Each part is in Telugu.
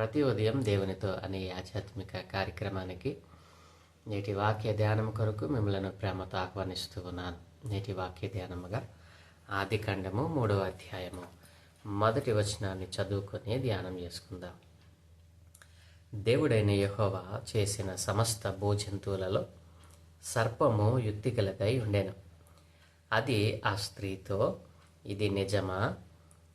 ప్రతి ఉదయం దేవునితో అనే ఆధ్యాత్మిక కార్యక్రమానికి నేటి వాక్య ధ్యానం కొరకు మిమ్మల్ని ప్రేమతో ఆహ్వానిస్తూ ఉన్నాను. నేటి వాక్య ధ్యానముగా ఆదికాండము 3వ అధ్యాయము 1వ వచనాన్ని చదువుకొని ధ్యానం చేసుకుందాం. దేవుడైన యెహోవా చేసిన సమస్త భూజంతువులలో సర్పము యుక్తిగలదై ఉండెను. అది ఆ స్త్రీతో, ఇది నిజమా?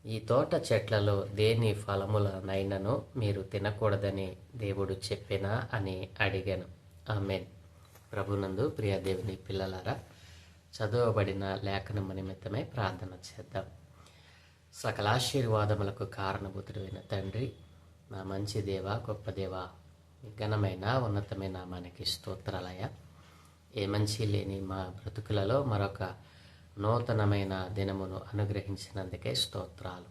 ఈ తోట చెట్లలో దేని ఫలములనైనను మీరు తినకూడదని దేవుడు చెప్పినా అని అడిగాను. ఆమేన్. ప్రభునందు ప్రియ దేవుని పిల్లలారా, చదవబడిన లేఖనము నిమిత్తమై ప్రార్థన చేద్దాం. సకల ఆశీర్వాదములకు కారణభూతుడైన తండ్రి, నా మంచి దేవ, గొప్ప దేవ, ఘనమైన ఉన్నతమైన నామానికి స్తోత్రాలయ. ఏ మంచి లేని మా బ్రతుకులలో మరొక నూతనమైన దినమును అనుగ్రహించినందుకే స్తోత్రాలు.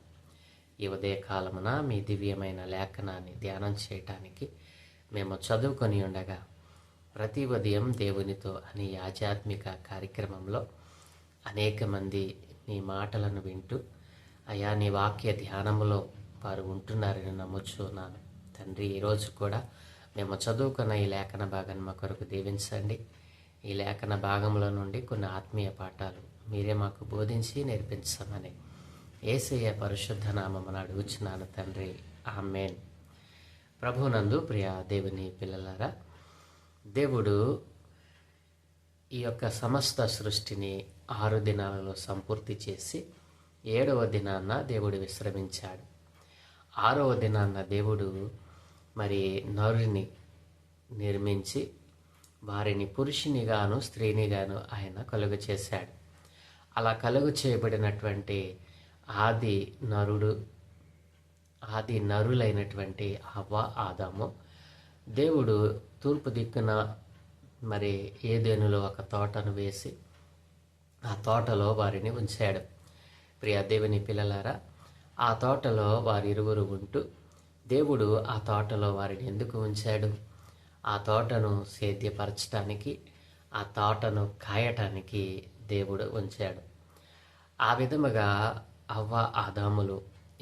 ఈ ఉదయకాలమున మీ దివ్యమైన లేఖనాన్ని ధ్యానం చేయటానికి మేము చదువుకొని ఉండగా ప్రతి ఉదయం దేవునితో అనే ఆధ్యాత్మిక కార్యక్రమంలో అనేక మంది నీ మాటలను వింటూ అయా నీ వాక్య ధ్యానములో వారు ఉంటున్నారని నమ్ముచున్నాను. తండ్రి, ఈరోజు కూడా మేము చదువుకున్న ఈ లేఖన భాగాన్ని మా కొరకు దీవించండి. ఈ లేఖన భాగంలో నుండి కొన్ని ఆత్మీయ పాఠాలు మీరే మాకు బోధించి నేర్పించమని యేసయ్య పరిశుద్ధ నామమున అడుగుచున్నాను తండ్రి. ఆమేన్. ప్రభునందు ప్రియ దేవుని పిల్లలారా, దేవుడు ఈ యొక్క సమస్త సృష్టిని 6 దినాలలో సంపూర్తి చేసి 7వ దినాన దేవుడు విశ్రమించాడు. 6వ దినాన దేవుడు నరుని నిర్మించి వారిని పురుషునిగాను స్త్రీనిగాను ఆయన కలుగ చేశాడు. అలా కలుగు చేయబడినటువంటి ఆది నరులైనటువంటి హవ్వ, ఆదాము దేవుడు తూర్పు దిక్కున ఏదెనులో ఒక తోటను వేసి ఆ తోటలో వారిని ఉంచాడు. ప్రియ దేవుని పిల్లలారా, ఆ తోటలో వారిరువురు ఉంటూ దేవుడు ఆ తోటలో వారిని ఎందుకు ఉంచాడు? ఆ తోటను సేద్యపరచటానికి, ఆ తోటను కాయటానికి దేవుడు ఉంచాడు. ఆ విధముగా అవ్వ, ఆదాములు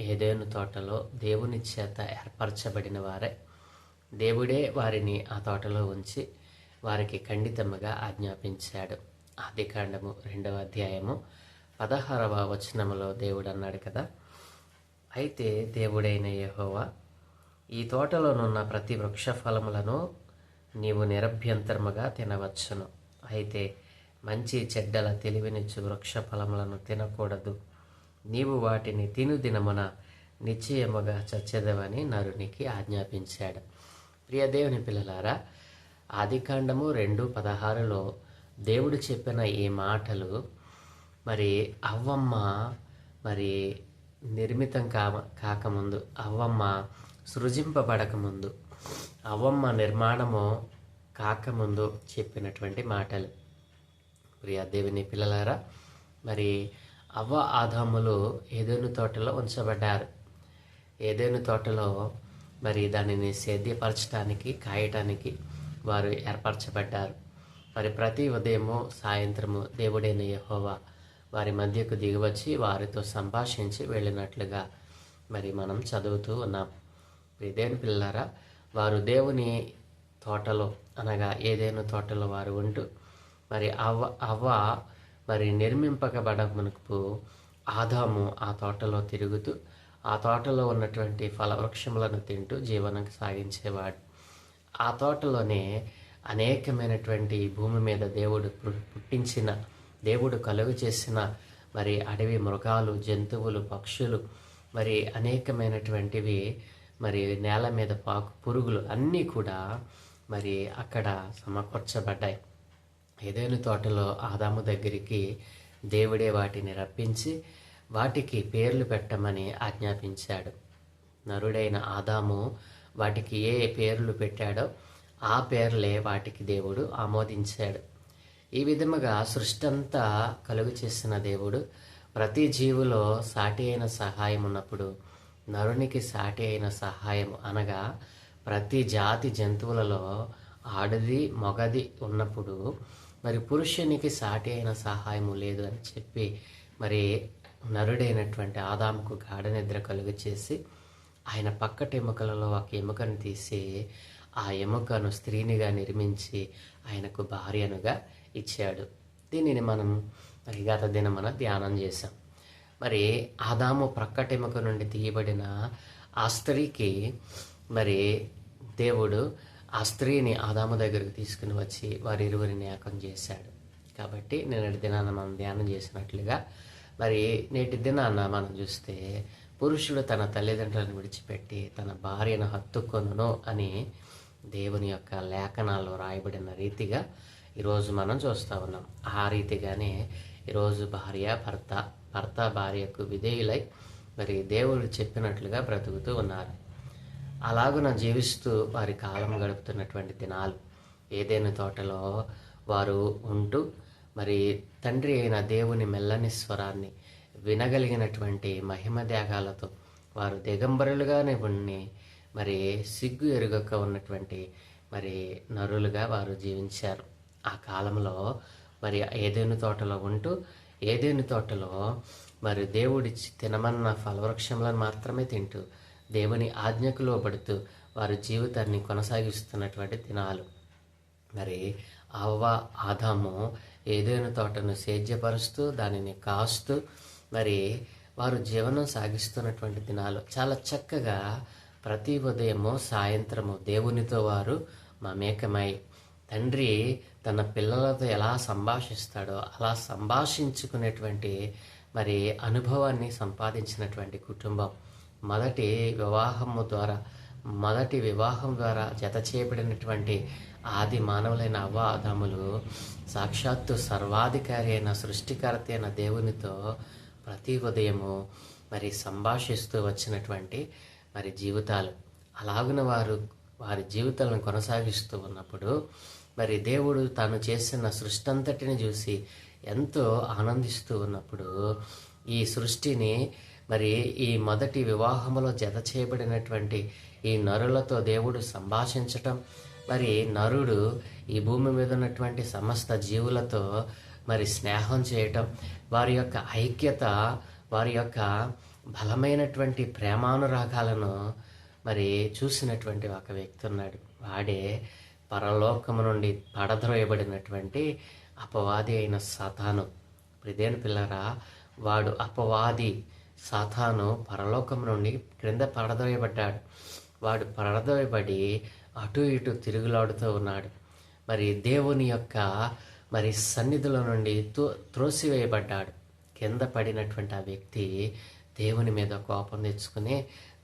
ఏదెను తోటలో దేవుని చేత ఏర్పరచబడిన వారే. దేవుడే వారిని ఆ తోటలో ఉంచి వారికి ఖండితముగా ఆజ్ఞాపించాడు. ఆదికాండము 2వ అధ్యాయము 16వ వచనములో దేవుడు అన్నాడు కదా, అయితే దేవుడైన యెహోవా, ఈ తోటలోనున్న ప్రతి వృక్ష ఫలములను నీవు నిరభ్యంతరముగా తినవచ్చును, అయితే మంచి చెడ్డల తెలివినిచ్చు వృక్ష ఫలములను తినకూడదు. నీవు వాటిని తిను దినమున నిశ్చయముగా చచ్చెదవని నరునికి ఆజ్ఞాపించాడు. ప్రియ దేవుని పిల్లలారా, ఆదికాండము 2:16లో దేవుడు చెప్పిన ఈ మాటలు అవ్వమ్మ నిర్మితం కాకముందు, అవ్వమ్మ సృజింపబడకముందు, అవ్వమ్మ నిర్మాణము కాకముందు చెప్పినటువంటి మాటలు. ప్రియ దేవుని పిల్లలారా, అవ్వ, ఆదాములు ఏదెను తోటలో ఉంచబడ్డారు. ఏదెను తోటలో దానిని సేద్యపరచడానికి, కాయటానికి వారు ఏర్పరచబడ్డారు. ప్రతి ఉదయము, సాయంత్రము దేవుడైన యెహోవా వారి మధ్యకు దిగివచ్చి వారితో సంభాషించి వెళ్ళినట్లుగా మనం చదువుతూ ఉన్నాం. దేవుని పిల్లలారా, వారు దేవుని తోటలో అనగా ఏదైనా తోటలో వారు ఉంటూ అవ్వ నిర్మింపబడమునకు ఆదాము ఆ తోటలో తిరుగుతూ ఆ తోటలో ఉన్నటువంటి ఫలవృక్షములను తింటూ జీవనం సాగించేవాడు. ఆ తోటలోనే అనేకమైనటువంటి భూమి మీద దేవుడు పుట్టించిన, దేవుడు కలుగు చేసిన అడవి మృగాలు, జంతువులు, పక్షులు, అనేకమైనటువంటివి నేల మీద పాకు పురుగులు అన్నీ కూడా అక్కడ సమకూర్చబడ్డాయి. ఏదైనా తోటలో ఆదాము దగ్గరికి దేవుడే వాటిని రప్పించి వాటికి పేర్లు పెట్టమని ఆజ్ఞాపించాడు. నరుడైన ఆదాము వాటికి ఏ పేర్లు పెట్టాడో ఆ పేర్లే వాటికి దేవుడు ఆమోదించాడు. ఈ విధముగా సృష్టి అంతా కలుగు చేసిన దేవుడు ప్రతి జీవులో సాటి అయిన సహాయం ఉన్నప్పుడు నరునికి సాటి అయిన సహాయం అనగా ప్రతి జాతి జంతువులలో ఆడది మగది ఉన్నప్పుడు పురుషునికి సాటి అయిన సహాయము లేదు అని చెప్పి నరుడైనటువంటి ఆదాముకు గాఢ నిద్ర కలుగు చేసి ఆయన పక్కటి ఎముకలలో ఒక ఎముకను తీసి ఆ ఎముకను స్త్రీనిగా నిర్మించి ఆయనకు భార్యనుగా ఇచ్చాడు. దీనిని మనం మరి గత దినమున ధ్యానం చేశాం. మరి ఆదాము ప్రక్కటెముక నుండి తీయబడిన ఆ స్త్రీకి మరి దేవుడు ఆ స్త్రీని ఆదాము దగ్గరకు తీసుకుని వచ్చి వారిరువురిని ఏకం చేశాడు. కాబట్టి నేటి దినాన మనం ధ్యానం చేసినట్లుగా మరి నేటి దినాన మనం చూస్తే పురుషుడు తన తల్లిదండ్రులను విడిచిపెట్టి తన భార్యను హత్తుకొనును అని దేవుని యొక్క లేఖనాల్లో రాయబడిన రీతిగా ఈరోజు మనం చూస్తూ ఉన్నాం. ఆ రీతిగానే ఈరోజు భర్త భార్యకు విధేయులై మరి దేవుడు చెప్పినట్లుగా బ్రతుకుతూ ఉన్నారు. అలాగున జీవిస్తూ వారి కాలం గడుపుతున్నటువంటి దినాలు. ఏదైనా తోటలో వారు ఉంటూ మరి తండ్రి అయిన దేవుని మెల్లని స్వరాన్ని వినగలిగినటువంటి మహిమ త్యాగాలతో వారు దిగంబరులుగానే ఉండి మరి సిగ్గు ఎరుగక ఉన్నటువంటి మరి నరులుగా వారు జీవించారు. ఆ కాలంలో మరి ఏదైనా తోటలో ఉంటూ ఏదైనా తోటలో మరి దేవుడిచ్చి తినమన్న ఫలవృక్షములను మాత్రమే తింటూ దేవుని ఆజ్ఞకు లోబడుతూ వారి జీవితాన్ని కొనసాగిస్తున్నటువంటి దినాలు. మరి అవ్వ ఆదాము ఏదైనా తోటను సేద్యపరుస్తూ దానిని కాస్తూ మరి వారు జీవనం సాగిస్తున్నటువంటి దినాలు. చాలా చక్కగా ప్రతి ఉదయము సాయంత్రము దేవునితో వారు మమేకమై తండ్రి తన పిల్లలతో ఎలా సంభాషిస్తాడో అలా సంభాషించుకునేటువంటి మరి అనుభవాన్ని సంపాదించినటువంటి కుటుంబం. మొదటి వివాహం ద్వారా జత చేయబడినటువంటి ఆది మానవులైన అవ్వ ఆదాములు సాక్షాత్తు సర్వాధికారి అయిన సృష్టికర్త అయిన దేవునితో ప్రతి ఉదయము మరి సంభాషిస్తూ వచ్చినటువంటి మరి జీవితాలు. అలాగున వారి జీవితాలను కొనసాగిస్తూ ఉన్నప్పుడు మరి దేవుడు తాను చేసిన సృష్టి అంతటిని చూసి ఎంతో ఆనందిస్తూ ఉన్నప్పుడు ఈ సృష్టిని మరి ఈ మొదటి వివాహంలో జత చేయబడినటువంటి ఈ నరులతో దేవుడు సంభాషించటం, మరి నరుడు ఈ భూమి మీద ఉన్నటువంటి సమస్త జీవులతో మరి స్నేహం చేయటం, వారి యొక్క ఐక్యత, వారి యొక్క బలమైనటువంటి ప్రేమానురాగాలను మరి చూసినటువంటి ఒక వ్యక్తి ఉన్నాడు. వాడే పరలోకము నుండి పడద్రోయబడినటువంటి అపవాది అయిన సాతాను. ప్రిదేని పిల్లరా, వాడు అపవాది సాతాను పరలోకం నుండి క్రింద పడద్రోయబడ్డాడు. వాడు పడద్రోయబడి అటు ఇటు తిరుగులాడుతూ ఉన్నాడు. మరి దేవుని యొక్క మరి సన్నిధిలో నుండి త్రోసివేయబడ్డాడు. కింద పడినటువంటి ఆ వ్యక్తి దేవుని మీద కోపం తెచ్చుకుని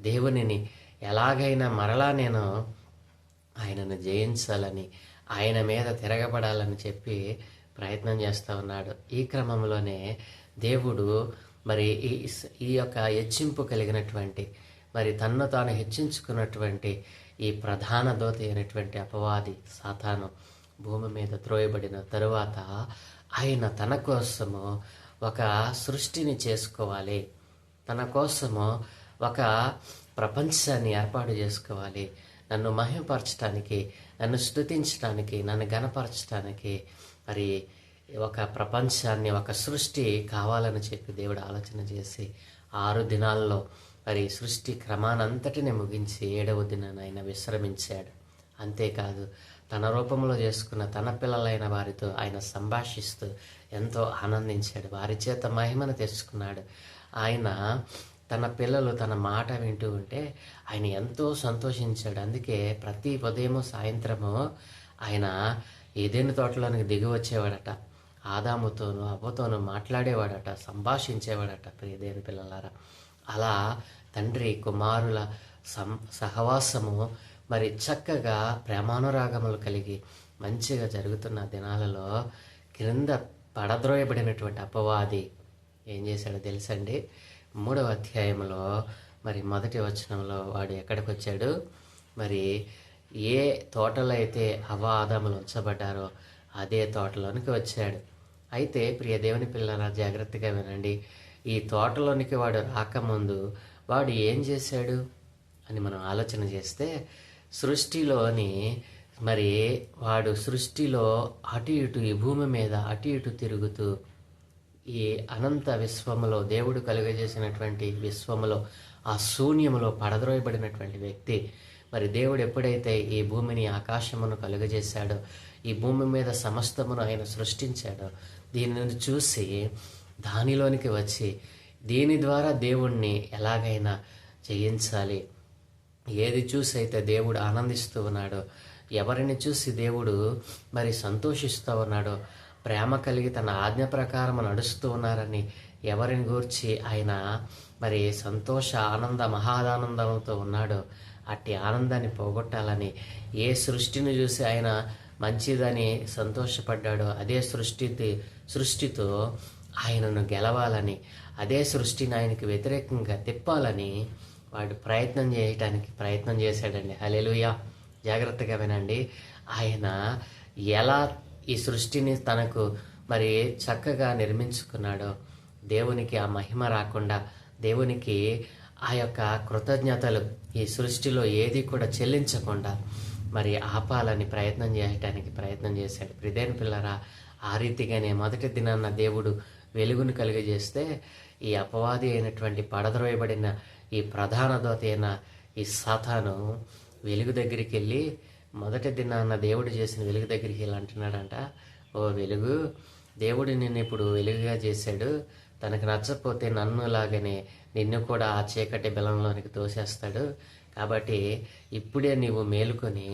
దేవునిని ఎలాగైనా మరలా నేను ఆయనను జయించాలని, ఆయన మీద తిరగబడాలని చెప్పి ప్రయత్నం చేస్తూ ఉన్నాడు. ఈ క్రమంలోనే దేవుడు మరి ఈ యొక్క హెచ్చింపు కలిగినటువంటి మరి తన్ను తాను హెచ్చించుకున్నటువంటి ఈ ప్రధాన దోత అయినటువంటి అపవాది సాతాను భూమి మీద త్రోయబడిన తరువాత ఆయన తన కోసము ఒక సృష్టిని చేసుకోవాలి, తన కోసము ఒక ప్రపంచాన్ని ఏర్పాటు చేసుకోవాలి, నన్ను మహిమపరచడానికి, నన్ను స్తుతించడానికి, నన్ను గణపరచడానికి మరి ఒక ప్రపంచాన్ని, ఒక సృష్టి కావాలని చెప్పి దేవుడు ఆలోచన చేసి 6 దినాల్లో మరి సృష్టి క్రమానంతటిని ముగించి 7వ దినాన ఆయన విశ్రమించాడు. అంతేకాదు తన రూపంలో చేసుకున్న తన పిల్లలైన వారితో ఆయన సంభాషిస్తూ ఎంతో ఆనందించాడు, వారి చేత మహిమను తెచ్చుకున్నాడు. ఆయన తన పిల్లలు తన మాట వింటూ ఉంటే ఆయన ఎంతో సంతోషించాడు. అందుకే ప్రతి ఉదయము సాయంత్రము ఆయన ఏదైనా తోటలోనికి దిగి వచ్చేవాడట, ఆదాముతోనూ అవ్వతోనూ మాట్లాడేవాడట, సంభాషించేవాడట. ప్రియదేని పిల్లలారా, అలా తండ్రి కుమారుల సహవాసము మరి చక్కగా ప్రేమానురాగములు కలిగి మంచిగా జరుగుతున్న దినాలలో క్రింద పడద్రోయబడినటువంటి అపవాది ఏం చేశాడో తెలుసండి? 3వ అధ్యాయంలో మరి 1వ వచనంలో వాడు ఎక్కడికి వచ్చాడు? మరి ఏ తోటలో అయితే అవ్వ ఆదాములు ఉంచబడ్డారో అదే తోటలోనికి వచ్చాడు. అయితే ప్రియ దేవుని పిల్లల జాగ్రత్తగా వినండి. ఈ తోటలోనికి వాడు రాకముందు వాడు ఏం చేశాడు అని మనం ఆలోచన చేస్తే, సృష్టిలోని మరి వాడు సృష్టిలో అటు ఇటు ఈ భూమి మీద అటు ఇటు తిరుగుతూ ఈ అనంత విశ్వములో, దేవుడు కలుగజేసినటువంటి విశ్వములో, ఆ శూన్యములో పడద్రోయబడినటువంటి వ్యక్తి. మరి దేవుడు ఎప్పుడైతే ఈ భూమిని, ఆకాశమును కలుగజేశాడో, ఈ భూమి మీద సమస్తమును ఆయన సృష్టించాడో, దీనిని చూసి దానిలోనికి వచ్చి దీని ద్వారా దేవుణ్ణి ఎలాగైనా జయించాలి, ఏది చూసి అయితే దేవుడు ఆనందిస్తూ ఉన్నాడో, ఎవరిని చూసి దేవుడు మరి సంతోషిస్తూ ఉన్నాడో, ప్రేమ కలిగి తన ఆజ్ఞ ప్రకారం నడుస్తూ ఉన్నారని ఎవరిని గూర్చి ఆయన మరి సంతోష ఆనంద మహాదానందంతో ఉన్నాడో, అట్టి ఆనందాన్ని పోగొట్టాలని, ఏ సృష్టిని చూసి ఆయన మంచిదని సంతోషపడ్డాడో అదే సృష్టితో ఆయనను గెలవాలని, అదే సృష్టిని ఆయనకి వ్యతిరేకంగా తిప్పాలని వాడు ప్రయత్నం చేశాడండి. హల్లెలూయా. జాగ్రత్తగా వినండి. ఆయన ఎలా ఈ సృష్టిని తనకు మరి చక్కగా నిర్మించుకున్నాడో, దేవునికి ఆ మహిమ రాకుండా, దేవునికి ఆ యొక్క కృతజ్ఞతలు ఈ సృష్టిలో ఏది కూడా చెల్లించకుండా మరి ఆపాలని ప్రయత్నం చేశాడు. ప్రియమైన పిల్లరా, ఆ రీతిగానే మొదటి దినాన్న దేవుడు వెలుగును కలిగజేస్తే, ఈ అపవాది అయినటువంటి పడద్రోయబడిన ఈ ప్రధాన దోత అయిన ఈ సాతాను వెలుగు దగ్గరికి వెళ్ళి, మొదటి దినాన్న దేవుడు చేసిన వెలుగు దగ్గరికి వెళ్ళి అంటున్నాడంట, ఓ వెలుగు, దేవుడు నిన్ను ఇప్పుడు వెలుగుగా చేశాడు, తనకు నచ్చకపోతే నన్ను లాగానే నిన్ను కూడా ఆ చీకటి బెలంలోనికి తోసేస్తాడు. కాబట్టి ఇప్పుడే నీవు మేలుకొని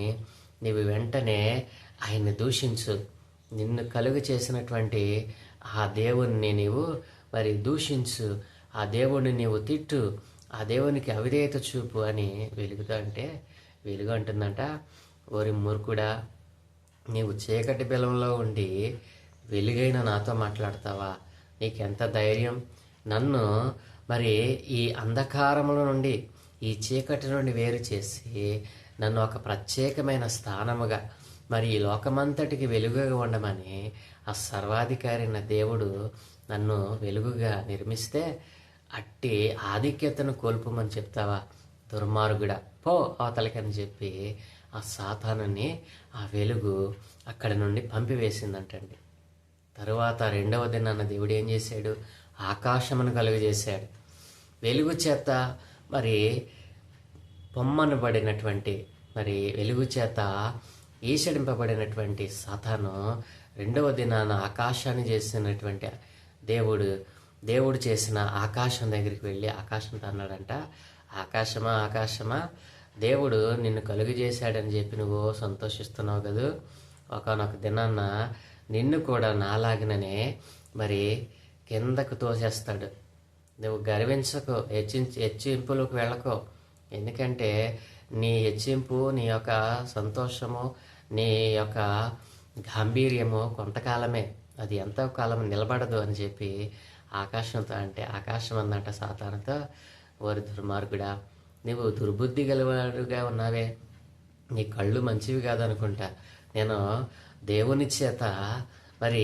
నీవు వెంటనే ఆయన్ని దూషించు, నిన్ను కలుగు చేసినటువంటి ఆ దేవుణ్ణి నీవు మరి దూషించు, ఆ దేవుణ్ణి నీవు తిట్టు, ఆ దేవునికి అవిధేయత చూపు అని వెలుగుతా అంటే, వెలుగు అంటుందంట, ఓరి మూర్ఖుడా, నీవు చీకటి బెలంలో ఉండి వెలుగైన నాతో మాట్లాడతావా? నీకెంత ధైర్యం? నన్ను మరి ఈ అంధకారముల నుండి, ఈ చీకటి నుండి వేరు చేసి నన్ను ఒక ప్రత్యేకమైన స్థానముగా, మరి ఈ లోకమంతటికి వెలుగుగా ఉండమని ఆ సర్వాధికారి అయిన దేవుడు నన్ను వెలుగుగా నిర్మిస్తే అట్టి ఆధిక్యతను కోల్పోమని చెప్తావా? దుర్మార్గుడా, పో అవతలకని చెప్పి ఆ సాతానుని ఆ వెలుగు అక్కడి నుండి పంపివేసిందంటండి. తరువాత రెండవ దినాన్న దేవుడు ఏం చేశాడు? ఆకాశమును కలుగజేశాడు. వెలుగు చేత మరి పొమ్మనబడినటువంటి, మరి వెలుగు చేత ఈషడింపబడినటువంటి సాతాను రెండవ దినాన ఆకాశాన్ని చేసినటువంటి దేవుడు చేసిన ఆకాశం దగ్గరికి వెళ్ళి ఆకాశంతో అన్నాడంట, ఆకాశమా ఆకాశమా, దేవుడు నిన్ను కలుగు చేశాడని చెప్పి నువ్వు సంతోషిస్తున్నావు కదూ, ఒకనొక దినాన్న నిన్ను కూడా నాలాగిననే మరి కిందకు తోసేస్తాడు. నువ్వు గర్వించకు, హెచ్చింపులకు వెళ్ళకో. ఎందుకంటే నీ హెచ్చింపు, నీ యొక్క సంతోషము, నీ యొక్క గాంభీర్యము కొంతకాలమే, అది ఎంతో కాలం నిలబడదు అని చెప్పి ఆకాశంతో అంటే, ఆకాశం అన్నట సాతానుతో, ఓరి దుర్మార్గుడా, నువ్వు దుర్బుద్ధి గలవాడుగా ఉన్నావే, నీ కళ్ళు మంచివి కాదనుకుంటా, నేను దేవుని చేత మరి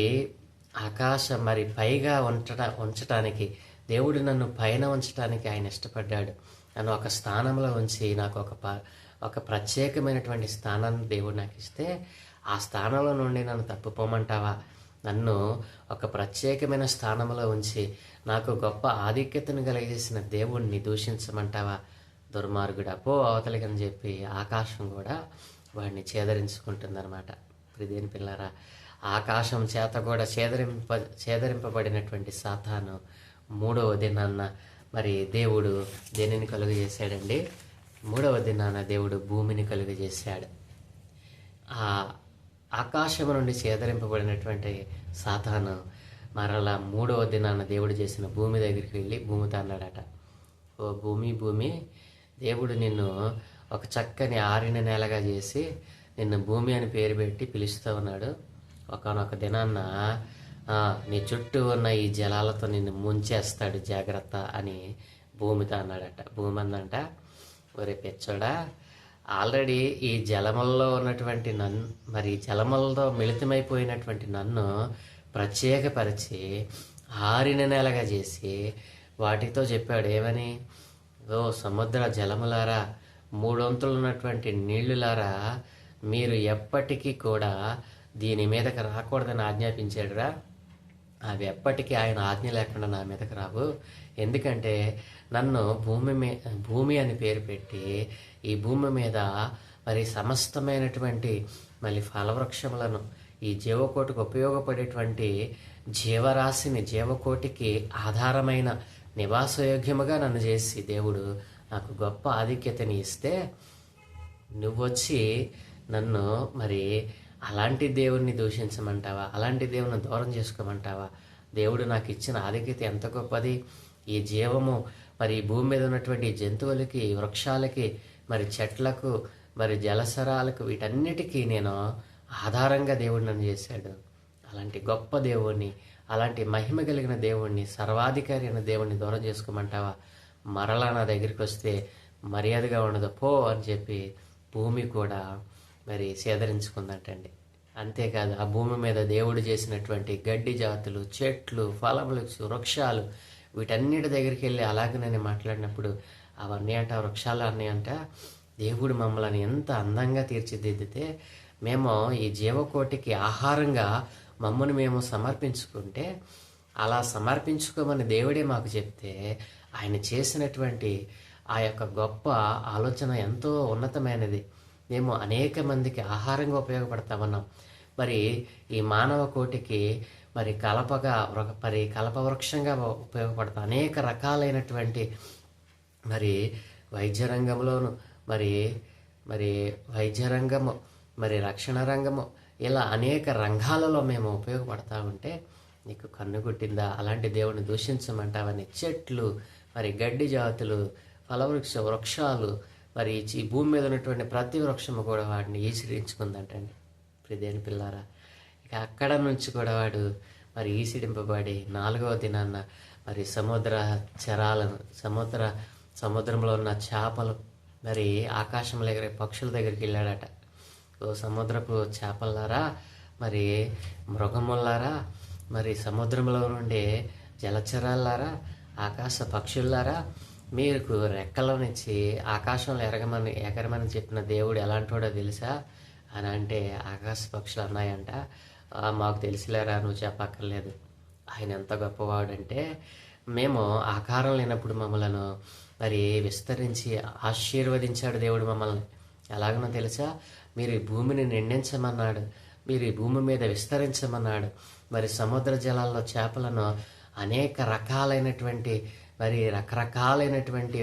ఆకాశం మరి పైగా ఉంచటానికి, దేవుడు నన్ను పైన ఉంచటానికి ఆయన ఇష్టపడ్డాడు. నన్ను ఒక స్థానంలో ఉంచి నాకు ఒక ప్రత్యేకమైనటువంటి స్థానాన్ని దేవుడు నాకు ఇస్తే, ఆ స్థానంలో నుండి నన్ను తప్పుపోమంటావా? నన్ను ఒక ప్రత్యేకమైన స్థానంలో ఉంచి నాకు గొప్ప ఆధిక్యతను కలిగేసిన దేవుణ్ణి దూషించమంటావా? దుర్మార్గుడా, పో అవతలికి అని చెప్పి ఆకాశం కూడా వాడిని ఛేదరించుకుంటుందన్నమాట. ప్రియమైన పిల్లరా, ఆకాశం చేత కూడా ఛేదరింపబడినటువంటి సాతాను మూడవ దినాన్న మరి దేవుడు దేనిని కలుగజేశాడండి? మూడవ దినాన దేవుడు భూమిని కలుగజేశాడు. ఆ ఆకాశము నుండి ఛేదరింపబడినటువంటి సాతాను మరలా మూడవ దినాన దేవుడు చేసిన భూమి దగ్గరికి వెళ్ళి భూమితో అన్నాడట, ఓ భూమి, దేవుడు నిన్ను ఒక చక్కని ఆరిన నేలగా చేసి నిన్ను భూమి అని పేరు పెట్టి పిలుస్తూ ఉన్నాడు. ఒకనొక దినాన్న నీ చుట్టూ ఉన్న ఈ జలాలతో నిన్ను ముంచేస్తాడు, జాగ్రత్త అని భూమితో అన్నాడట. భూమి అందంట, ఒరే పెచ్చోడా, ఆల్రెడీ ఈ జలములలో ఉన్నటువంటి నన్ను, మరి జలములతో మిళితమైపోయినటువంటి నన్ను ప్రత్యేకపరిచి ఆరిన నేలగా చేసి వాటితో చెప్పాడు ఏమని, ఓ సముద్ర జలములారా, మూడొంతులు ఉన్నటువంటి నీళ్లులారా, మీరు ఎప్పటికీ కూడా దీని మీదకి రాకూడదని ఆజ్ఞాపించాడురా. అవి ఎప్పటికీ ఆయన ఆజ్ఞ లేకుండా నా మీదకి రావు. ఎందుకంటే నన్ను భూమి అని పేరు పెట్టి ఈ భూమి మీద మరి సమస్తమైనటువంటి మళ్ళీ ఫలవృక్షములను ఈ జీవకోటికి ఉపయోగపడేటువంటి జీవరాశిని జీవకోటికి ఆధారమైన నివాసయోగ్యముగా నన్ను చేసి దేవుడు నాకు గొప్ప ఆధిక్యతని ఇస్తే నువ్వొచ్చి నన్ను మరి అలాంటి దేవుణ్ణి దూషించమంటావా? అలాంటి దేవుని దూరం చేసుకోమంటావా? దేవుడు నాకు ఇచ్చిన ఆధిక్యత ఎంత గొప్పది! ఈ జీవము మరి ఈ భూమి మీద ఉన్నటువంటి జంతువులకి, వృక్షాలకి, మరి చెట్లకు, మరి జలసరాలకు, వీటన్నిటికీ నేను ఆధారంగా దేవుడు నన్ను చేశాడు. అలాంటి గొప్ప దేవుణ్ణి, అలాంటి మహిమ కలిగిన దేవుణ్ణి, సర్వాధికారి అయిన దేవుణ్ణి దూరం చేసుకోమంటావా? మరలా నా దగ్గరికి వస్తే మర్యాదగా ఉండదు పో అని చెప్పి భూమి కూడా మరి సేదరించుకుందంటండి. అంతేకాదు ఆ భూమి మీద దేవుడు చేసినటువంటి గడ్డి జాతులు, చెట్లు, ఫలములు, వృక్షాలు, వీటన్నిటి దగ్గరికి వెళ్ళి అలాగనే మాట్లాడినప్పుడు అవన్నీ అంట, వృక్షాలు అన్నీ అంట, దేవుడు మమ్మల్ని ఎంత అందంగా తీర్చిదిద్దితే మేము ఈ జీవకోటికి ఆహారంగా మమ్మల్ని మేము సమర్పించుకుంటే, అలా సమర్పించుకోమని దేవుడే మాకు చెప్తే ఆయన చేసినటువంటి ఆ యొక్క గొప్ప ఆలోచన ఎంతో ఉన్నతమైనది. మేము అనేక మందికి ఆహారంగా ఉపయోగపడతామన్నాం. మరి ఈ మానవ కోటికి మరి కలపవృక్షంగా ఉపయోగపడతాం. అనేక రకాలైనటువంటి మరి వైద్య రంగంలోను మరి మరి వైద్య రంగము, మరి రక్షణ రంగము, ఇలా అనేక రంగాలలో మేము ఉపయోగపడతా ఉంటే నీకు కన్ను గుట్టిందా? అలాంటి దేవుని దూషించమంటావని చెట్లు, మరి గడ్డి జాతులు, వృక్షాలు, మరి ఈ భూమి మీద ఉన్నటువంటి ప్రతి వృక్షము కూడా వాడిని ఈసిడించుకుందంటండి. ప్రియదేని పిల్లారా, ఇక అక్కడ నుంచి కూడా వాడు మరి ఈసిడింపబడి 4వ దినాన్న మరి సముద్రంలో ఉన్న చేపలు, మరి ఆకాశంలో ఎగిరే పక్షుల దగ్గరికి వెళ్ళాడట. ఓ సముద్రపు చేపల్లారా, మరి మృగములారా, మరి సముద్రంలో నుండి జలచరాలారా, ఆకాశ పక్షులారా, మీకు రెక్కలనిచ్చి ఆకాశంలో ఎగరమని చెప్పిన దేవుడు ఎలాంటివాడో తెలుసా అని అంటే, ఆకాశ పక్షులు అన్నాయంట, మాకు తెలిసిలేరా, నువ్వు చెప్పక్కర్లేదు. ఆయన ఎంత గొప్పవాడంటే, మేము ఆకారం లేనప్పుడు మమ్మలను మరి విస్తరించి ఆశీర్వదించాడు దేవుడు మమ్మల్ని. ఎలాగనో తెలుసా? మీరు ఈ భూమిని నిండించమన్నాడు, మీరు ఈ భూమి మీద విస్తరించమన్నాడు. మరి సముద్ర జలాల్లో చేపలను అనేక రకాలైనటువంటి మరి రకరకాలైనటువంటి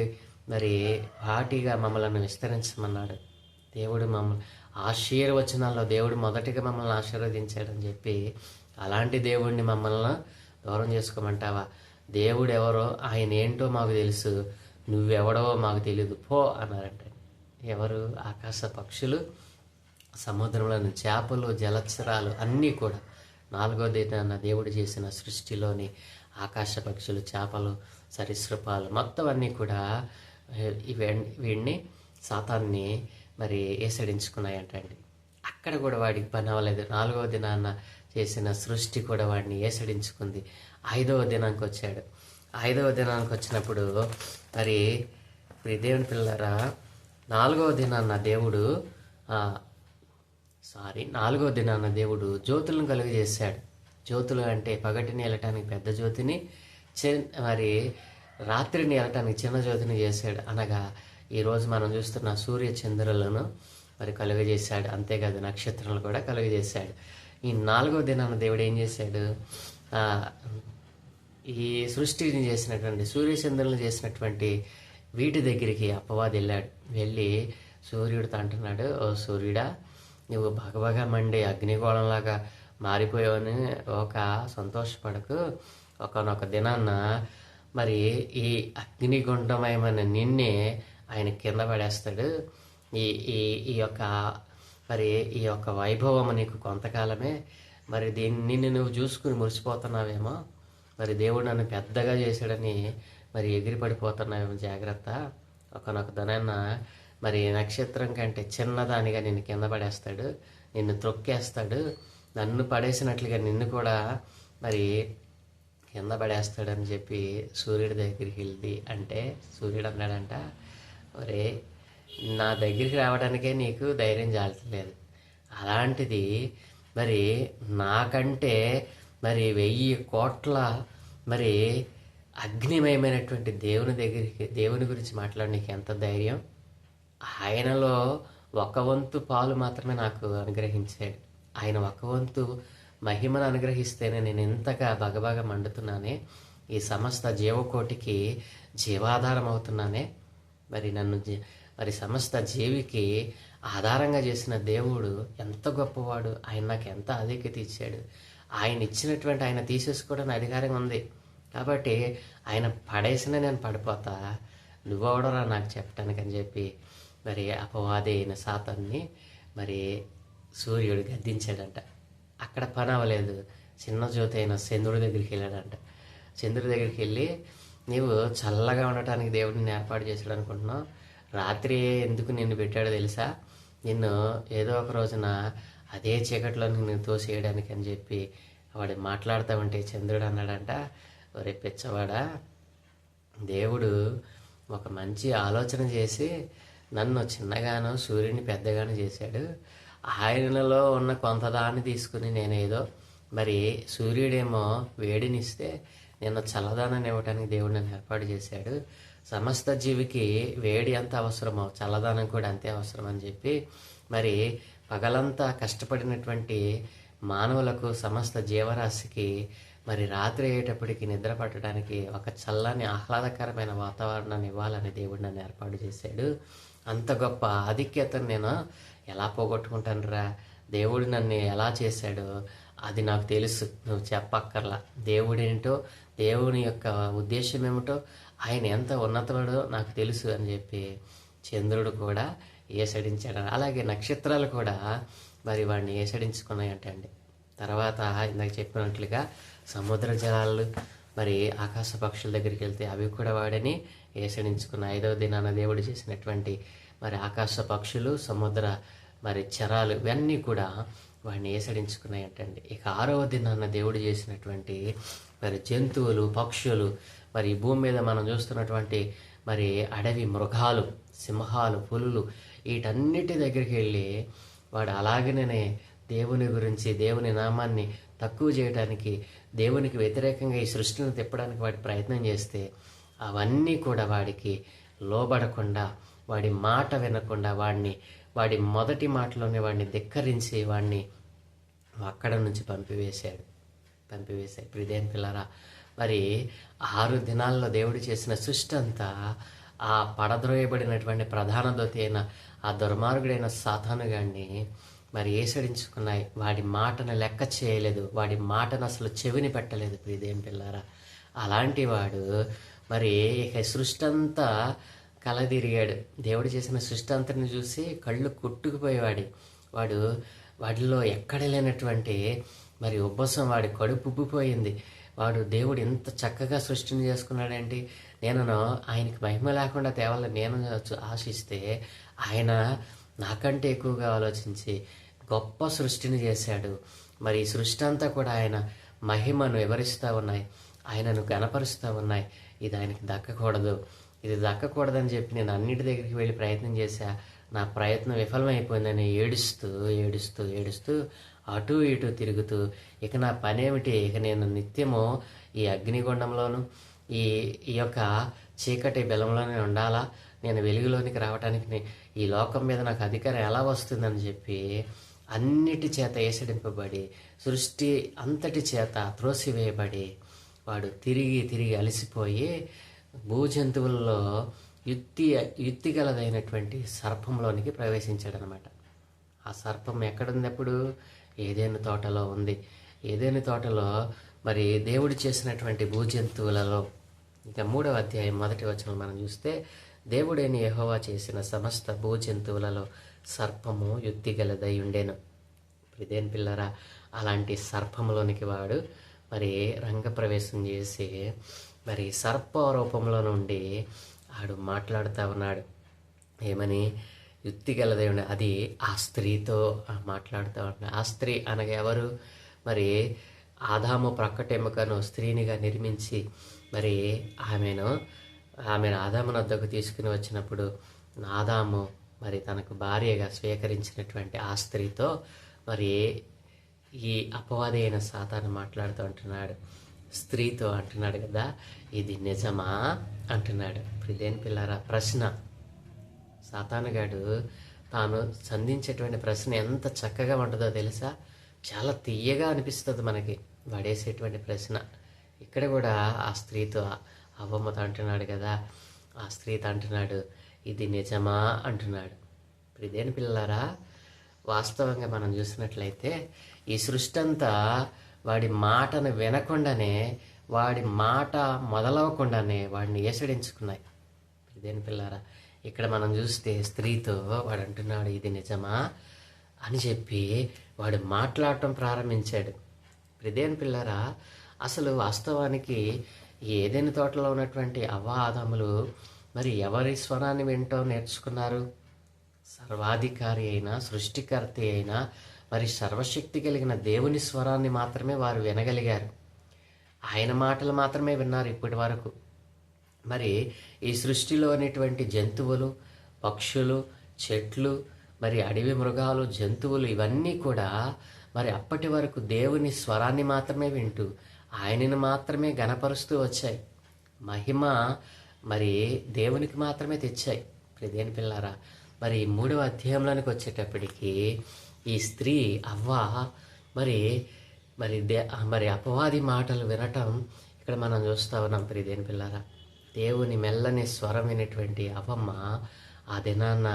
మరి వాటిగా మమ్మల్ని విస్తరించమన్నాడు. దేవుడు మమ్మల్ని ఆశీర్వచనాల్లో దేవుడు మొదటిగా మమ్మల్ని ఆశీర్వదించాడని చెప్పి, అలాంటి దేవుడిని మమ్మల్ని దూరం చేసుకోమంటావా? దేవుడు ఎవరో, ఆయన ఏంటో మాకు తెలుసు, నువ్వెవడవో మాకు తెలియదు పో అన్నారంట. ఎవరు? ఆకాశ పక్షులు, సముద్రంలోని చేపలు, జలచరాలు అన్నీ కూడా 4వ దినాన దేవుడు చేసిన సృష్టిలోని ఆకాశ పక్షులు, చేపలు, సరీసృపాలు మొత్తం అన్నీ కూడా వీడిని సాతాన్ని మరి ఏసడించుకున్నాయంటండి. అక్కడ కూడా వాడికి పని అవ్వలేదు. 4వ దినాన చేసిన సృష్టి కూడా వాడిని ఏసడించుకుంది. 5వ దినానికి వచ్చాడు. 5వ దినానికి వచ్చినప్పుడు మరి దేవుని పిల్లరా, 4వ దినాన దేవుడు జ్యోతులను కలుగజేశాడు. జ్యోతులు అంటే పగటిని వెళ్ళటానికి పెద్ద జ్యోతిని, మరి రాత్రిని వెళ్ళటానికి చిన్న జ్యోతిని చేశాడు. అనగా ఈరోజు మనం చూస్తున్న సూర్య చంద్రులను మరి కలుగజేశాడు. అంతేకాదు నక్షత్రాలు కూడా కలుగజేశాడు. ఈ 4వ దినాన దేవుడు ఏం చేశాడు? ఈ సృష్టిని చేసినటువంటి సూర్యచంద్రులను చేసినటువంటి వీటి దగ్గరికి అపవాది వెళ్ళాడు. వెళ్ళి సూర్యుడితో అంటున్నాడు, ఓ సూర్యుడా, నువ్వు భగభగ మండే అగ్నిగోళంలాగా మారిపోయావని సంతోషపడకు. ఒకనొక దినాన్న మరి ఈ అగ్నిగుండమయమైన నిన్నే ఆయన కింద పడేస్తాడు. ఈ యొక్క వైభవం నీకు కొంతకాలమే. మరి నిన్ను నువ్వు చూసుకుని మురిసిపోతున్నావేమో, మరి దేవుడు నన్ను పెద్దగా చేశాడని మరి ఎగిరి పడిపోతున్నావేమో, జాగ్రత్త. ఒకనొక దినాన్న మరి నక్షత్రం కంటే చిన్నదానిగా నిన్ను కింద పడేస్తాడు, నిన్ను త్రొక్కేస్తాడు, నన్ను పడేసినట్లుగా నిన్ను కూడా మరి కింద పడేస్తాడని చెప్పి సూర్యుడి దగ్గరికి వెళ్ళి అంటే, సూర్యుడు అన్నాడంట, ఒరే నా దగ్గరికి రావడానికే నీకు ధైర్యం చాలట్లేదు, అలాంటిది మరి నాకంటే మరి 1000 కోట్ల మరి అగ్నిమయమైనటువంటి దేవుని గురించి మాట్లాడడానికి ఎంత ధైర్యం. ఆయనలో ఒక వంతు పాలు మాత్రమే నాకు అనుగ్రహించాడు. ఆయన ఒక వంతు మహిమను అనుగ్రహిస్తేనే నేను ఇంతగా బగబగ మండుతున్నానే, ఈ సమస్త జీవకోటికి జీవాధారం అవుతున్నానే. మరి మరి సమస్త జీవికి ఆధారంగా చేసిన దేవుడు ఎంత గొప్పవాడు. ఆయన నాకు ఎంత ఆధిక్యత ఇచ్చాడు. ఆయన ఇచ్చినటువంటి ఆయన తీసేసుకోవడానికి అధికారం ఉంది. కాబట్టి ఆయన పడేసిన నేను పడిపోతా, నువ్వెవడరా నాకు చెప్పడానికి అని చెప్పి మరి అపవాది అయిన సాతాన్ని మరి సూర్యుడు గద్దించాడంట. అక్కడ పని అవ్వలేదు. చిన్న జ్యోతి అయిన చంద్రుడి దగ్గరికి వెళ్ళాడంట. చంద్రుడి దగ్గరికి వెళ్ళి, నీవు చల్లగా ఉండటానికి దేవుడిని ఏర్పాటు చేశాడు అనుకుంటున్నావు, రాత్రి ఎందుకు నిన్ను పెట్టాడో తెలుసా, నిన్ను ఏదో ఒక రోజున అదే చీకట్లో నిన్ను తోసేయడానికి అని చెప్పి వాడు మాట్లాడుతూ ఉంటే చంద్రుడు అన్నాడంట, ఒరే పిచ్చవాడా, దేవుడు ఒక మంచి ఆలోచన చేసి నన్ను చిన్నగాను సూర్యుని పెద్దగాను చేశాడు. ఆయనలో ఉన్న కొంతదాన్ని తీసుకుని నేనేదో మరి సూర్యుడేమో వేడినిస్తే నేను చల్లదానాన్ని ఇవ్వడానికి దేవుడు నన్ను ఏర్పాటు చేశాడు. సమస్త జీవికి వేడి ఎంత అవసరమో చల్లదానం కూడా అంతే అవసరం అని చెప్పి మరి పగలంతా కష్టపడినటువంటి మానవులకు, సమస్త జీవరాశికి మరి రాత్రి అయ్యేటప్పటికి నిద్ర పట్టడానికి ఒక చల్లని ఆహ్లాదకరమైన వాతావరణాన్ని ఇవ్వాలని దేవుడు నన్ను ఏర్పాటు చేశాడు. అంత గొప్ప ఆధిక్యతను నేను ఎలా పోగొట్టుకుంటానురా, దేవుడు నన్ను ఎలా చేశాడో అది నాకు తెలుసు, నువ్వు చెప్పక్కర్లా. దేవుడేంటో, దేవుని యొక్క ఉద్దేశం ఏమిటో, ఆయన ఎంత ఉన్నతవాడో నాకు తెలుసు అని చెప్పి చంద్రుడు కూడా ఏసడించాడు. అలాగే నక్షత్రాలు కూడా మరి వాడిని ఏసడించుకున్నాయంటే అండి. తర్వాత ఇందాక చెప్పినట్లుగా సముద్ర జలాలు మరి ఆకాశ పక్షుల దగ్గరికి వెళ్తే అవి కూడా వాడిని ఏసడించుకున్న. 5వ దినాన దేవుడు చేసినటువంటి మరి ఆకాశ పక్షులు, సముద్ర మరి చరాలు ఇవన్నీ కూడా వాడిని ఏసడించుకున్నాయంటండి. ఇక 6వ దినాన దేవుడు చేసినటువంటి మరి జంతువులు, పక్షులు, మరి ఈ భూమి మీద మనం చూస్తున్నటువంటి మరి అడవి మృగాలు, సింహాలు, పులులు, వీటన్నిటి దగ్గరికి వెళ్ళి వాడు అలాగనే దేవుని గురించి, దేవుని నామాన్ని తక్కువ చేయడానికి, దేవునికి వ్యతిరేకంగా ఈ సృష్టిని తిప్పడానికి వాడి ప్రయత్నం చేస్తే అవన్నీ కూడా వాడికి లోబడకుండా, వాడి మాట వినకుండా, వాడి మొదటి మాటలోనే వాడిని ధిక్కరించి వాడిని అక్కడ నుంచి పంపివేశాడు. ప్రియదేని పిల్లరా, మరి 6 దినాల్లో దేవుడు చేసిన సృష్టి అంతా ఆ పడద్రోయబడినటువంటి ప్రధాన దోతి అయిన ఆ దుర్మార్గుడైన సాతానుగాన్ని మరి ఏసడించుకున్నాయి. వాడి మాటను లెక్క చేయలేదు, వాడి మాటను అసలు చెవిని పెట్టలేదు. ప్రియదేని పిల్లారా, అలాంటి వాడు మరి ఇక సృష్టి అంతా కలదిరిగాడు. దేవుడు చేసిన సృష్టి అంతని చూసి కళ్ళు కొట్టుకుపోయేవాడు. వాడిలో ఎక్కడ లేనటువంటి మరి ఉబ్బసం, వాడి కడుపు ఉబ్బిపోయింది. దేవుడు ఎంత చక్కగా సృష్టిని చేసుకున్నాడంటే, నేను ఆయనకి మహిమ లేకుండా తేవాలని నేను ఆశిస్తే ఆయన నాకంటే ఎక్కువగా ఆలోచించి గొప్ప సృష్టిని చేశాడు. మరి ఈ సృష్టి అంతా కూడా ఆయన మహిమను వివరిస్తూ ఉన్నాయి, ఆయనను గణపరుస్తూ ఉన్నాయి. ఇది ఆయనకి ఇది దక్కకూడదని చెప్పి నేను అన్నిటి దగ్గరికి వెళ్ళి ప్రయత్నం చేశా. నా ప్రయత్నం విఫలమైపోయిందని ఏడుస్తూ అటు ఇటు తిరుగుతూ, ఇక నా పనేమిటి, ఇక నేను నిత్యము ఈ అగ్నిగుండంలోను ఈ యొక్క చీకటి బెలంలోనే ఉండాలా, నేను వెలుగులోనికి రావడానికి ఈ లోకం మీద నాకు అధికారం ఎలా వస్తుందని చెప్పి అన్నిటి చేత ఏసడింపబడి, సృష్టి అంతటి చేత త్రోసివేయబడి వాడు తిరిగి అలసిపోయి భూజంతువుల్లో యుక్తి గలదైనటువంటి సర్పంలోనికి ప్రవేశించాడనమాట. ఆ సర్పం ఎక్కడుంది అప్పుడు? ఏదైనా తోటలో ఉంది. ఏదైనా తోటలో మరి దేవుడు చేసినటువంటి భూజంతువులలో ఇక 3వ అధ్యాయం 1వ వచనం మనం చూస్తే, దేవుడైన యెహోవా చేసిన సమస్త భూజంతువులలో సర్పము యుక్తి గలదై ఉండేను. ఇదేం పిల్లరా, అలాంటి సర్పంలోనికి వాడు మరి రంగప్రవేశం చేసి మరి సర్ప రూపంలో నుండి ఆడు మాట్లాడుతూ ఉన్నాడు. ఏమని? యుక్తి గలదై ఉండే. అది ఆ స్త్రీతో మాట్లాడుతూ ఉన్నాడు. ఆ స్త్రీ అనగా ఎవరు? మరి ఆదాము ప్రక్కటెముకను స్త్రీనిగా నిర్మించి మరి ఆమెను ఆదాము వద్దకు తీసుకుని వచ్చినప్పుడు ఆదాము మరి తనకు భార్యగా స్వీకరించినటువంటి ఆ స్త్రీతో మరి ఈ అపవాది అయిన సాతాను మాట్లాడుతూ అంటున్నాడు, స్త్రీతో అంటున్నాడు కదా, ఇది నిజమా అంటున్నాడు. ప్రియదేని పిల్లారా, ప్రశ్న సాతానుగాడు తాను సంధించేటువంటి ప్రశ్న ఎంత చక్కగా ఉంటుందో తెలుసా? చాలా తీయగా అనిపిస్తుంది మనకి వాడేసేటువంటి ప్రశ్న. ఇక్కడ కూడా ఆ స్త్రీతో అవ్వమ్మతో అంటున్నాడు కదా, ఆ స్త్రీతో అంటున్నాడు, ఇది నిజమా అంటున్నాడు. ప్రియదేని పిల్లలారా, వాస్తవంగా మనం చూసినట్లయితే ఈ సృష్టి అంతా వాడి మాటను వినకుండానే, వాడి మాట మొదలవకుండానే వాడిని ఏసడించుకున్నాయి. ప్రియదేని పిల్లారా, ఇక్కడ మనం చూస్తే స్త్రీతో వాడు అంటున్నాడు ఇది నిజమా అని చెప్పి వాడు మాట్లాడటం ప్రారంభించాడు. ప్రియదేని పిల్లారా, అసలు వాస్తవానికి ఏదైనా తోటలో ఉన్నటువంటి అవ్వ ఆదాములు మరి ఎవరి స్వరాన్ని వింటో నేర్చుకున్నారు? సర్వాధికారి అయిన సృష్టికర్త అయిన మరి సర్వశక్తి కలిగిన దేవుని స్వరాన్ని మాత్రమే వారు వినగలిగారు. ఆయన మాటలు మాత్రమే విన్నారు ఇప్పటి వరకు. మరి ఈ సృష్టిలోనేటువంటి జంతువులు, పక్షులు, చెట్లు, మరి అడవి మృగాలు, జంతువులు ఇవన్నీ కూడా మరి అప్పటి వరకు దేవుని స్వరాన్ని మాత్రమే వింటూ ఆయనను మాత్రమే గణపరుస్తూ వచ్చాయి. మహిమ మరి దేవునికి మాత్రమే తెచ్చాయి. ప్రియదేని పిల్లారా, మరి 3వ అధ్యాయంలోనికి వచ్చేటప్పటికి ఈ స్త్రీ అవ్వ మరి మరి మరి అపవాది మాటలు వినటం ఇక్కడ మనం చూస్తూ ఉన్నాం. ప్రియదేని పిల్లారా, దేవుని మెల్లని స్వరం వినేటువంటి అవ్వమ్మ ఆ దినాన్న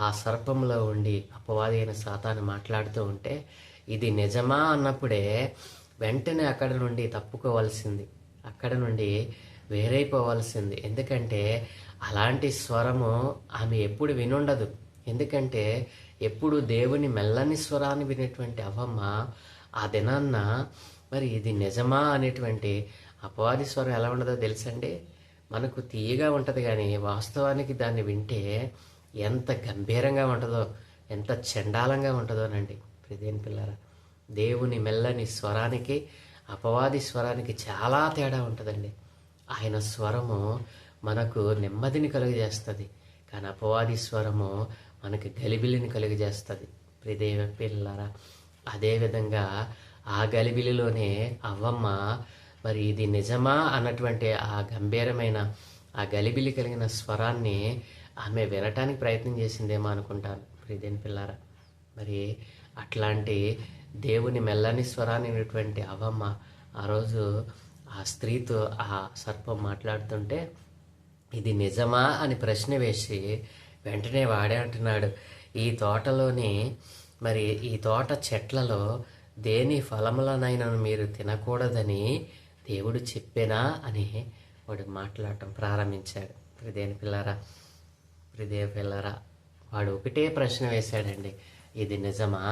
ఆ సర్పంలో ఉండి అపవాది అయిన సాతాను మాట్లాడుతూ ఉంటే ఇది నిజమా అన్నప్పుడే వెంటనే అక్కడ నుండి తప్పుకోవాల్సింది, అక్కడ నుండి వేరైపోవాల్సింది. ఎందుకంటే అలాంటి స్వరము ఆమె ఎప్పుడు వినుండదు. ఎందుకంటే ఎప్పుడు దేవుని మెల్లని స్వరాన్ని వినేటువంటి అవ్వమ్మ ఆ దినాన్న మరి ఇది నిజమా అనేటువంటి అపవాది స్వరం ఎలా ఉండదో తెలుసండి? మనకు తీయగా ఉంటుంది, కానీ వాస్తవానికి దాన్ని వింటే ఎంత గంభీరంగా ఉంటుందో, ఎంత చండాలంగా ఉంటుందోనండి. ప్రియదేని పిల్లారా, దేవుని మెల్లని స్వరానికి అపవాది స్వరానికి చాలా తేడా ఉంటుందండి. ఆయన స్వరము మనకు నెమ్మదిని కలుగజేస్తుంది, కానీ అపవాది స్వరము మనకి గలిబిలిని కలుగజేస్తుంది. ప్రియదేవ పిల్లారా, అదేవిధంగా ఆ గలిబిలిలోనే అవ్వమ్మ మరి ఇది నిజమా అన్నటువంటి ఆ గంభీరమైన ఆ గలిబిలి కలిగిన స్వరాన్ని ఆమె వినటానికి ప్రయత్నం చేసిందేమో అనుకుంటాను. ప్రియదేని పిల్లారా, మరి అట్లాంటి దేవుని మెల్లని స్వరాన్ని వినేటువంటి అవ్వమ్మ ఆ రోజు ఆ స్త్రీతో ఆ సర్పం మాట్లాడుతుంటే ఇది నిజమా అని ప్రశ్న వేసి వెంటనే వాడే అంటున్నాడు, ఈ తోటలోని మరి ఈ తోట చెట్లలో దేని ఫలములనైనా మీరు తినకూడదని దేవుడు చెప్పేనా అని వాడు మాట్లాడటం ప్రారంభించాడు. ప్రియదేని పిల్లరా, వాడు ఒకటే ప్రశ్న వేశాడండి, ఇది నిజమా?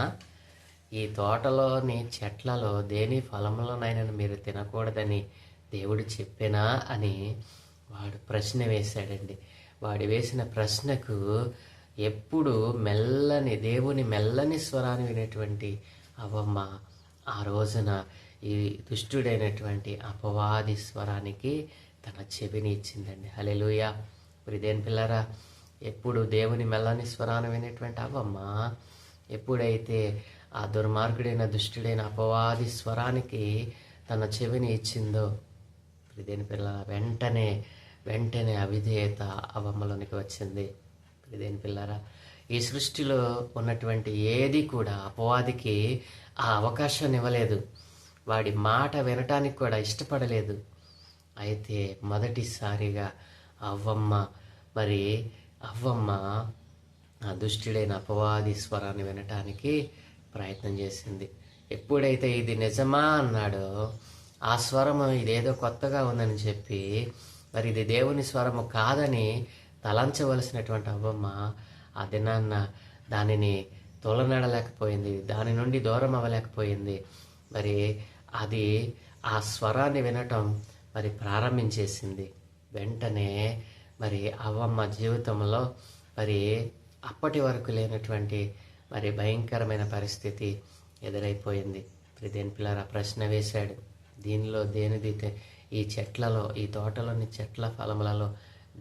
ఈ తోటలోని చెట్లలో దేని ఫలములనైనా మీరు తినకూడదని దేవుడు చెప్పేనా అని వాడు ప్రశ్న వేశాడండి. వాడు వేసిన ప్రశ్నకు ఎప్పుడు దేవుని మెల్లని స్వరాన్ని వినేటువంటి అవ్వమ్మ ఆ రోజున ఈ దుష్టుడైనటువంటి అపవాది స్వరానికి తన చెవిని ఇచ్చిందండి. హల్లెలూయా. ప్రియదేని పిల్లరా, ఎప్పుడు దేవుని మెల్లని స్వరాన్ని వినేటువంటి అవ్వమ్మ ఎప్పుడైతే ఆ దుర్మార్గుడైన దుష్టుడైన అపవాది స్వరానికి తన చెవిని ఇచ్చిందో, ప్రియదేని పిల్ల వెంటనే అవిధేయత అవ్వమ్మలోనికి వచ్చింది. ప్రియదేని పిల్లరా, ఈ సృష్టిలో ఉన్నటువంటి ఏది కూడా అపవాదికి ఆ అవకాశాన్ని ఇవ్వలేదు, వాడి మాట వినటానికి కూడా ఇష్టపడలేదు. అయితే మొదటిసారిగా అవ్వమ్మ ఆ దుష్టుడైన అపవాది స్వరాన్ని వినటానికి ప్రయత్నం చేసింది. ఎప్పుడైతే ఇది నిజమా అన్నాడో ఆ స్వరము ఇదేదో కొత్తగా ఉందని చెప్పి మరి ఇది దేవుని స్వరము కాదని తలంచవలసినటువంటి అవ్వమ్మ ఆ దినాన్న దానిని తొలనడలేకపోయింది, దాని నుండి దూరం అవ్వలేకపోయింది. మరి అది ఆ స్వరాన్ని వినటం మరి ప్రారంభించేసింది. వెంటనే మరి అవ్వమ్మ జీవితంలో మరి అప్పటి వరకు లేనటువంటి మరి భయంకరమైన పరిస్థితి ఎదురైపోయింది. ప్రియదేని పిల్లరా, ప్రశ్న వేశాడు, దీనిలో దేనిది ఈ చెట్లలో, ఈ తోటలోని చెట్ల ఫలములలో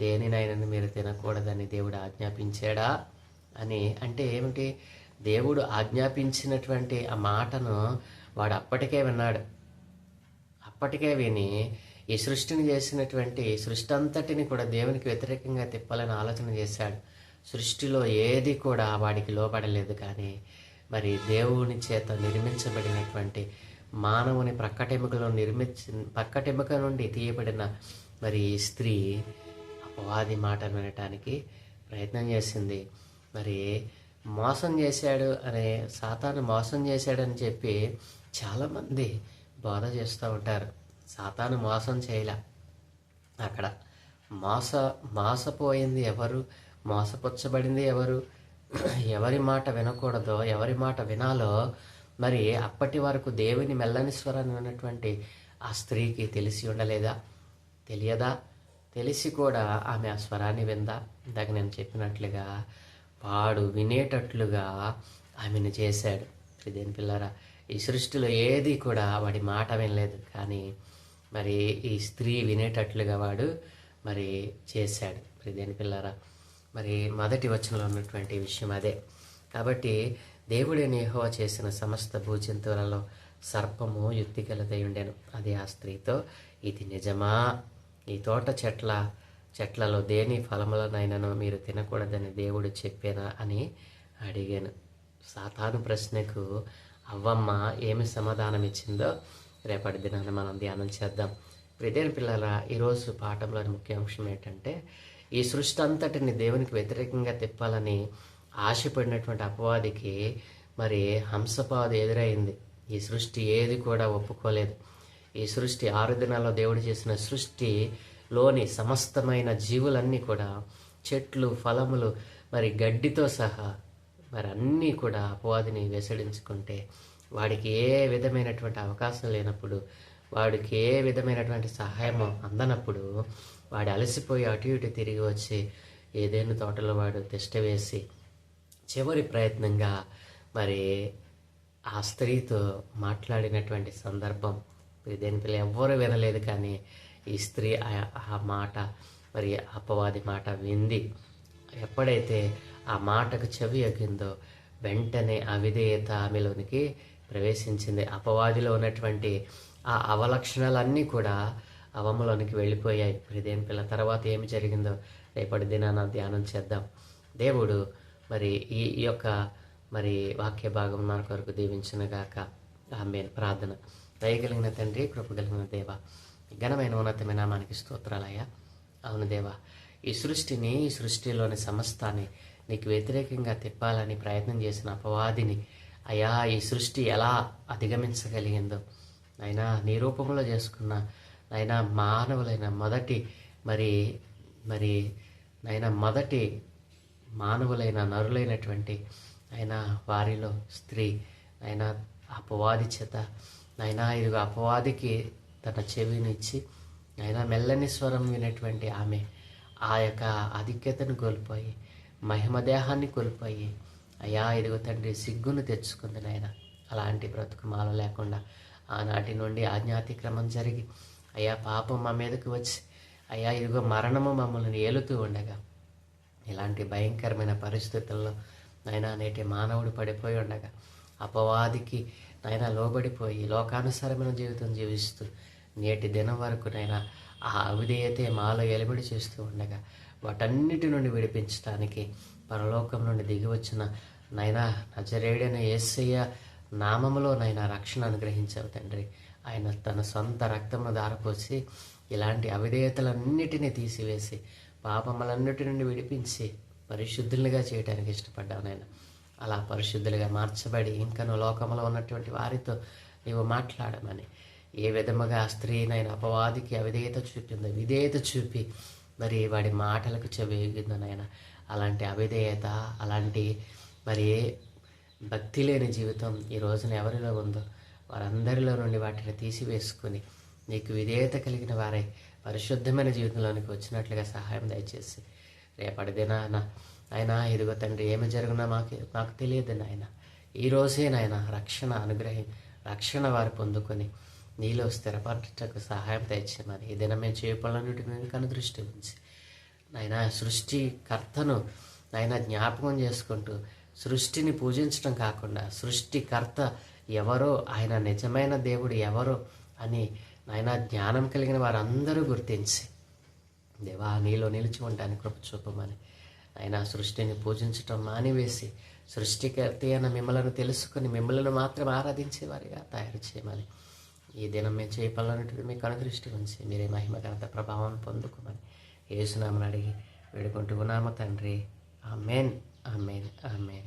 దేనినైనా మీరు తినకూడదని దేవుడు ఆజ్ఞాపించాడా అని. అంటే ఏమిటి? దేవుడు ఆజ్ఞాపించినటువంటి ఆ మాటను వాడు అప్పటికే విన్నాడు. అప్పటికే విని ఈ సృష్టిని చేసినటువంటి సృష్టి అంతటిని కూడా దేవునికి వ్యతిరేకంగా తిప్పాలని ఆలోచన చేశాడు. సృష్టిలో ఏది కూడా వాడికి లోబడలేదు. కానీ మరి దేవుని చేత నిర్మించబడినటువంటి మానవుని ప్రక్కటెముక నుండి తీయబడిన మరి ఈ స్త్రీ అపవాది మాట వినటానికి ప్రయత్నం చేసింది. మరి మోసం చేశాడు అనే సాతాను మోసం చేశాడని చెప్పి చాలామంది బోధ చేస్తూ ఉంటారు. సాతాను మోసం చేయలే. అక్కడ మోసపోయింది ఎవరు, మోసపుచ్చబడింది ఎవరు, ఎవరి మాట వినకూడదో ఎవరి మాట వినాలో మరి అప్పటి వరకు దేవుని మెల్లని స్వరాన్ని విన్నటువంటి ఆ స్త్రీకి తెలిసి ఉండలేదా? తెలియదా? తెలిసి కూడా ఆమె ఆ స్వరాన్ని విందా? ఇందాక నేను చెప్పినట్లుగా వాడు వినేటట్లుగా ఆమెను చేశాడు. దేని పిల్లరా, ఈ సృష్టిలో ఏది కూడా వాడి మాట వినలేదు. కానీ మరి ఈ స్త్రీ వినేటట్లుగా వాడు మరి చేశాడు. దేని పిల్లరా, మరి మొదటి వచనంలో ఉన్నటువంటి విషయం అదే. కాబట్టి దేవుడైన యెహోవా చేసిన సమస్త భూజంతువులలో సర్పము యుక్తి గలదై ఉండెను. అది ఆ స్త్రీతో, ఇది నిజమా? ఈ తోట చెట్లలో దేని ఫలములనైనాను మీరు తినకూడదని దేవుడు చెప్పేనా అని అడిగాను. సాతాను ప్రశ్నకు అవ్వమ్మ ఏమి సమాధానం ఇచ్చిందో రేపటి దినాన్ని మనం ధ్యానం చేద్దాం. ప్రియమైన పిల్లల, ఈరోజు పాఠంలోని ముఖ్య అంశం ఏంటంటే, ఈ సృష్టి అంతటిని దేవునికి వ్యతిరేకంగా తిప్పాలని ఆశపడినటువంటి అపవాదికి మరి హంసపాదు ఎదురైంది. ఈ సృష్టి ఏది కూడా ఒప్పుకోలేదు. ఈ సృష్టి 6 దినాల్లో దేవుడు చేసిన సృష్టిలోని సమస్తమైన జీవులన్నీ కూడా, చెట్లు, ఫలములు, మరి గడ్డితో సహా మరి అన్నీ కూడా అపవాదిని వెసడించుకుంటే, వాడికి ఏ విధమైనటువంటి అవకాశం లేనప్పుడు, వాడికి ఏ విధమైనటువంటి సహాయము అందనప్పుడు, వాడు అలసిపోయి అటు ఇటు తిరిగి వచ్చి ఏదైనా తోటలో వాడు తిష్ట వేసి చివరి ప్రయత్నంగా మరి ఆ స్త్రీతో మాట్లాడినటువంటి సందర్భం దేని పిల్ల ఎవ్వరూ వినలేదు. కానీ ఈ స్త్రీ ఆ మాట మరి అపవాది మాట వింది. ఎప్పుడైతే ఆ మాటకు చెవి ఎగ్గిందో వెంటనే అవిధేయత ఆమెలోనికి ప్రవేశించింది. అపవాదిలో ఉన్నటువంటి ఆ అవలక్షణాలన్నీ కూడా అవమ్మలోనికి వెళ్ళిపోయాయి. దేని పిల్ల తర్వాత ఏమి జరిగిందో రేపటి దినాన ధ్యానం చేద్దాం. దేవుడు మరి ఈ యొక్క మరి వాక్య భాగం మన కొరకు దీవించునుగాక. ఆమేన్. ప్రార్థన. దయగలిగిన తండ్రి, కృపగలిగిన దేవ, ఘనమైన ఉన్నతమైన నామానికి స్తోత్రాలయ్యా. అవును దేవా, ఈ సృష్టిలోని సమస్తాన్ని నీకు వ్యతిరేకంగా తిప్పాలని ప్రయత్నం చేసిన అపవాదిని అయ్యా ఈ సృష్టి ఎలా అధిగమించగలిగిందో అయినా నీ రూపంలో చేసుకున్న అయినా మానవులైన మొదటి మానవులైన నరులైనటువంటి అయినా వారిలో స్త్రీ అయినా అపవాది చేత అయినా ఇదిగో అపవాదికి తన చెవినిచ్చి అయినా మెల్లని స్వరం వినేటువంటి ఆమె ఆ యొక్క ఆధిక్యతను కోల్పోయి మహిమదేహాన్ని కోల్పోయి అయ్యా ఇదిగో తండ్రి సిగ్గును తెచ్చుకుంది నాయన. అలాంటి బ్రతుకు మాలో లేకుండా ఆనాటి నుండి ఆజ్ఞాతిక్రమం జరిగి అయ్యా పాపం మా మీదకు వచ్చి అయ్యా ఇదిగో మరణము మమ్మల్ని ఏలుతూ ఉండగా ఇలాంటి భయంకరమైన పరిస్థితుల్లో నైనా నేటి మానవుడు పడిపోయి ఉండగా అపవాదికి నైనా లోబడిపోయి లోకానుసారమైన జీవితం జీవిస్తూ నేటి దినం వరకు నైనా ఆ అవిధేయతే మాలో ఎలుబడి చేస్తూ ఉండగా వాటన్నిటి నుండి విడిపించడానికి పరలోకం నుండి దిగి వచ్చిన నైనా నజరేయుడైన యేసయ్య నామములో నైనా రక్షణ అనుగ్రహించావు తండ్రి. ఆయన తన సొంత రక్తమును ధారపోసి ఇలాంటి అవిధేయతలన్నిటినీ తీసివేసి పాపములన్నిటి నుండి విడిపించి పరిశుద్ధులుగా చేయడానికి ఇష్టపడ్డావు నాయన. అలా పరిశుద్ధులుగా మార్చబడి ఇంకను లోకంలో ఉన్నటువంటి వారితో నీవు మాట్లాడమని ఏ విధముగా ఆ స్త్రీనైనా అపవాదికి అవిధేయత చూపిందో విధేయత చూపి మరి వాడి మాటలకు చెవిగిందో నాయన. అలాంటి అవిధేయత అలాంటి మరి భక్తి లేని జీవితం ఈ రోజున ఎవరిలో ఉందో వారందరిలో నుండి వాటిని తీసివేసుకుని నీకు విధేయత కలిగిన వారై పరిశుద్ధమైన జీవితంలోనికి వచ్చినట్లుగా సహాయం దయచేసి రేపటి దినాన ఆయన ఇదిగో తండ్రి ఏమి జరుగునా మాకు తెలియదు నాయన. ఈ రోజే నాయన రక్షణ వారు పొందుకొని నీలో స్థిరపరటకు సహాయం తెచ్చేమని ఈ దినమే చేపలన్నిటి మీద కనుదృష్టి ఉంచి నాయన సృష్టికర్తను నాయన జ్ఞాపకం చేసుకుంటూ సృష్టిని పూజించడం కాకుండా సృష్టికర్త ఎవరో, ఆయన నిజమైన దేవుడు ఎవరో అని నాయన జ్ఞానం కలిగిన వారందరూ గుర్తించి దేవా నీలో నిలిచి ఉండడానికి కృప చూపమని ఆయన సృష్టిని పూజించటం మానివేసి సృష్టికర్త అయిన మిమ్మల్ని తెలుసుకుని మిమ్మల్ని మాత్రం ఆరాధించేవారిగా తయారు చేయమని ఈ దినం మేము చేయపలన్నట్టు మీకు అనుదృష్టి ఉంచి మీరే మహిమ ఘనత ప్రభావం పొందుకోమని యేసునామని అడిగి వేడుకుంటూ ఉన్నాము తండ్రి. ఆమేన్, ఆమేన్, ఆమేన్.